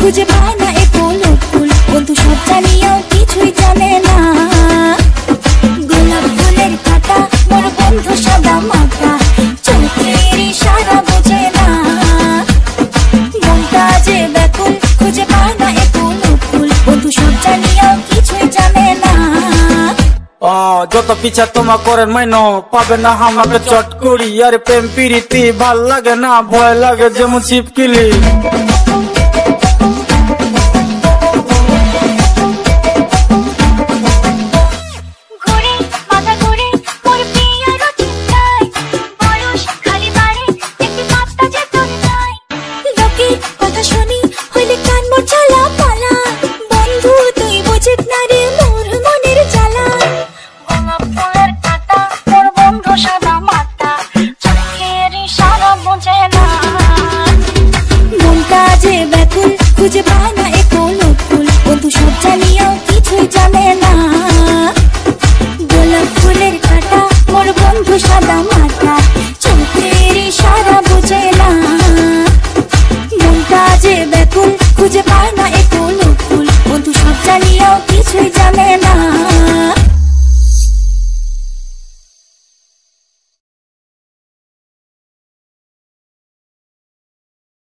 খুঁজে পায় না এ ফুল ফুল, বন্ধু সব জানিও কিছুই জানে না। গোলাপ ফুলের কাঁটা মোর বন্ধু সাদা মাথা, চোখের ইশারা বোঝে না। মনটা যে ব্যাকুল খুঁজে পায় না এ ফুল ফুল, বন্ধু সব জানিও কিছুই জানে না। যত পিছা তোমা করেন মাইনো পাবে না আমাকে চট করি। আর প্রেম প্রীতি ভাল লাগে না, ভয় লাগে যেমন ছিপকিলি। খুঁজে পায় না এ ফুল ফুল, বন্ধু সব জানিও কিছুই জানে না। গোলাপ ফুলের কাঁটা মোর বন্ধু সাদা মাথা, চোখের ইশারা বোঝে না। মনটা যে ব্যাকুল খুঁজে পায় না এ ফুল ফুল, বন্ধু সব জানিও কিছুই জানে না।